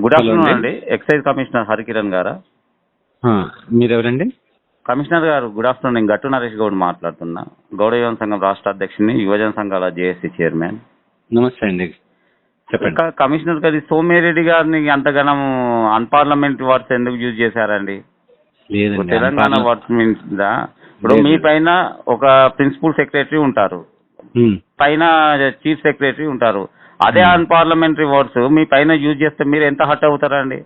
Good hello afternoon అండి. అండి. Excise commissioner Harikiran గారా? మీరెవరండి? కమిషనర్ గారు గుడ్ ఆఫ్టర్నూన్. నేను గట్టు నరేష్ గౌడ్ మాట్లాడుతున్నా. గౌడ యువజన సంఘం రాష్ట్ర అధ్యక్షుని, యువజన సంఘాల జేఏసీ చైర్మన్. నమస్తే అండి, చెప్పండి. కమిషనర్ గారి సోమిరెడ్డి గారిని అంతగానం అన్పార్లమెంటరీ వర్డ్స్ ఎందుకు యూజ్ చేశారండి? లేదండి, తెలంగాణ వర్డ్స్ మీన్స్ ఇప్పుడు లేదు. మీ పైన ఒక ప్రిన్సిపల్ సెక్రటరీ ఉంటారు, పైన చీఫ్ సెక్రటరీ ఉంటారు. అదే అన్పార్లమెంటరీ వర్డ్స్ మీ పైన యూజ్ చేస్తే మీరు ఎంత హర్ట్ అవుతారండి?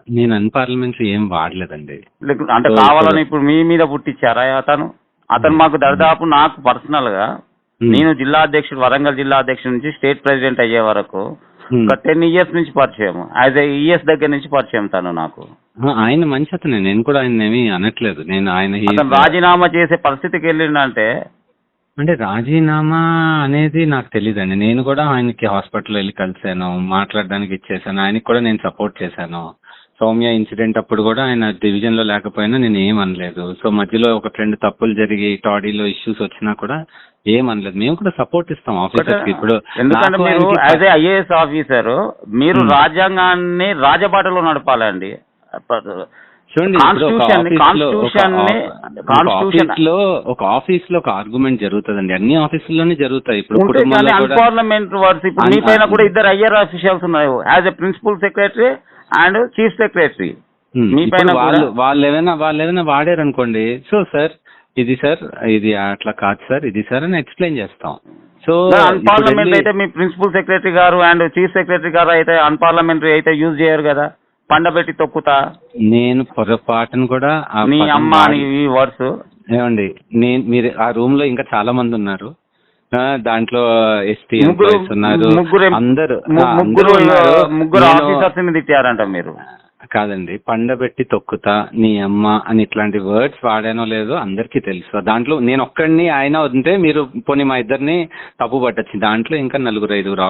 నేను అన్పార్లమెంటరీ ఏం వాడలేదండి. అంటే కావాలని ఇప్పుడు మీ మీద పుట్టించారా అతను మాకు దాదాపు నాకు పర్సనల్ గా నేను జిల్లా అధ్యక్షుడు, వరంగల్ జిల్లా అధ్యక్షుడు నుంచి స్టేట్ ప్రెసిడెంట్ అయ్యే వరకు ఒక 10 years నుంచి పరిచయం, యాజ్ ఈఎస్ దగ్గర నుంచి పరిచయం తను నాకు. ఆయన మంచి అతనే, నేను కూడా ఆయన ఏమీ అనట్లేదు. నేను ఆయన రాజీనామా చేసే పరిస్థితికి వెళ్ళిండంటే అంటే రాజీనామా అనేది నాకు తెలియదండి. నేను కూడా ఆయనకి హాస్పిటల్ వెళ్ళి కలిశాను, మాట్లాడడానికి ఇచ్చేసాను. ఆయనకి కూడా నేను సపోర్ట్ చేశాను. సౌమ్య ఇన్సిడెంట్ అప్పుడు కూడా ఆయన డివిజన్ లో లేకపోయినా నేను ఏం అనలేదు. సో మధ్యలో ఒక 2 తప్పులు జరిగి టాడీలో ఇష్యూస్ వచ్చినా కూడా ఏం అనలేదు. మేము కూడా సపోర్ట్ ఇస్తాం ఆఫీసర్స్ కి. ఇప్పుడు ఎందుకంటే మీరు యాజ్ ఏ ఐఏఎస్ ఆఫీసర్ మీరు రాజ్యాంగాన్ని రాజబాటలో నడపాలండి. చూడండి, ఒక ఆఫీస్ లో ఒక ఆర్గ్యుమెంట్ జరుగుతుందండి. అన్ని ఆఫీసుల్లోనే జరుగుతాయి. ఇప్పుడు అన్పార్లమెంటరీ వర్డ్స్ ఇప్పుడు మీ పైన కూడా 2 ఐఆర్ ఆఫీషియల్స్ ఉన్నారు, as a principal secretary and chief secretary. మీ పైన వాళ్ళు ఏమైనా వాడారు అనుకోండి, సో సార్ ఇది అట్లా కాదు సార్, ఇది సార్ అని ఎక్స్ప్లెయిన్ చేస్తాం. సో అన్పార్లమెంటరీ అయితే మీ ప్రిన్సిపల్ సెక్రటరీ గారు అండ్ చీఫ్ సెక్రటరీ గారు అయితే అన్పార్లమెంటరీ అయితే యూజ్ చేయరు కదా, పండబెట్టి తొక్కుతా. నేను పొరపాటును కూడా నీ అమ్మ అని ఈ వర్డ్స్ ఏమండి, మీరు ఆ రూమ్ లో ఇంకా చాలా మంది ఉన్నారు. దాంట్లో ఎస్టీ ఉన్నారు, ముగ్గురు ఆఫీసర్స్ ని తిట్టారంట మీరు. కాదండి, పండబెట్టి తొక్కుతా, నీ అమ్మ అని ఇట్లాంటి వర్డ్స్ వాడానో లేదో అందరికీ తెలుసు. దాంట్లో నేను ఒక్కడిని ఆయన ఉంటే మీరు పోనీ మా ఇద్దరిని తప్పు పట్టచ్చు. దాంట్లో ఇంకా 4-5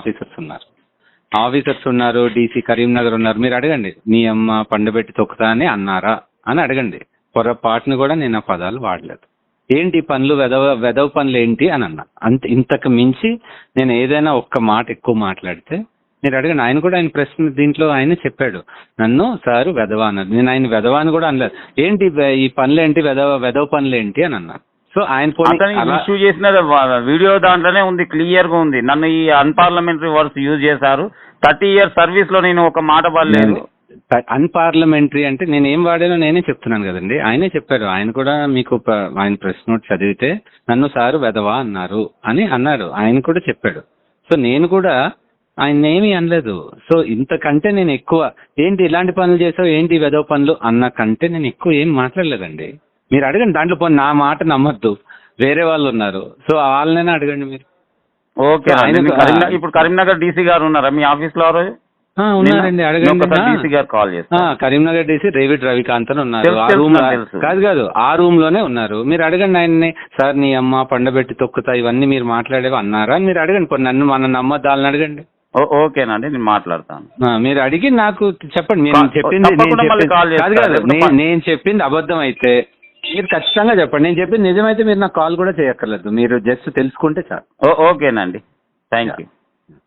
ఆఫీసర్స్ ఉన్నారు, డీసీ కరీంనగర్ ఉన్నారు. మీరు అడగండి, నీ అమ్మ పండబెట్టి తొక్కుతా అని అన్నారా అని అడగండి. పొరపాటును కూడా నేను ఆ పదాలు వాడలేదు. ఏంటి పనులు, వెదవ పనులు ఏంటి అని అన్నా. ఇంతకు మించి నేను ఏదైనా ఒక్క మాట ఎక్కువ మాట్లాడితే మీరు అడగండి. ఆయన కూడా ఆయన ప్రశ్న దీంట్లో ఆయన చెప్పాడు, నన్ను సారు వెధవ అన్నారు. నేను ఆయన వెధవ అని కూడా అనలేదు. ఏంటి ఈ పనులేంటి, వెధవ పనులేంటి అని అన్నారు. సో ఆయన ఇష్యూ చేసిన వీడియో దాంట్లోనే ఉంది, క్లియర్ గా ఉంది. నన్ను ఈ అన్పార్లమెంటరీ వర్డ్స్ యూజ్ చేశారు. 30 years సర్వీస్ లో నేను ఒక మాట పడలేదు. అన్పార్లమెంటరీ అంటే నేను ఏం వాడానో నేనే చెప్తున్నాను కదండి. ఆయనే చెప్పారు. ఆయన కూడా మీకు ఆయన ప్రెస్ నోట్ చదివితే నన్ను సారు వెధవ అన్నారు అని అన్నాడు. ఆయన కూడా చెప్పాడు. సో నేను కూడా ఆయన ఏమీ అనలేదు. సో ఇంతకంటే నేను ఎక్కువ ఏంటి ఇలాంటి పనులు చేసావు, ఏంటి వెధవ పనులు అన్న కంటే నేను ఎక్కువ ఏం మాట్లాడలేదండి. మీరు అడగండి. దాంట్లో పోనీ నా మాట నమ్మద్దు, వేరే వాళ్ళు ఉన్నారు. సో వాళ్ళనైనా అడగండి మీరు. ఓకే. ఇప్పుడు కరీంనగర్ డీసీ గారు ఉన్నారా మీ ఆఫీస్ లో? ఉన్నారండి, అడగండి. డీసీ గారు కాల్ చేస్తారు. కరీంనగర్ డీసీ రేవిడ్ రవికాంత్ అని ఉన్నారు. ఆ రూమ్ కాదు ఆ రూమ్ లోనే ఉన్నారు. మీరు అడగండి ఆయన్ని, సార్ నీ అమ్మ పండబెట్టి తొక్కుతా ఇవన్నీ మీరు మాట్లాడేవి అన్నారా అని మీరు అడగండి. పోనీ నన్ను మన నమ్మద్దాలని అడగండి. ఓకేనండి, నేను మాట్లాడతాను. మీరు అడిగి నాకు చెప్పండి. నేను చెప్పింది అబద్ధం అయితే మీరు ఖచ్చితంగా చెప్పండి. నేను చెప్పింది నిజమైతే మీరు నాకు కాల్ కూడా చేయక్కర్లేదు. మీరు జస్ట్ తెలుసుకుంటే చాలు. ఓకేనండి, థ్యాంక్ యూ.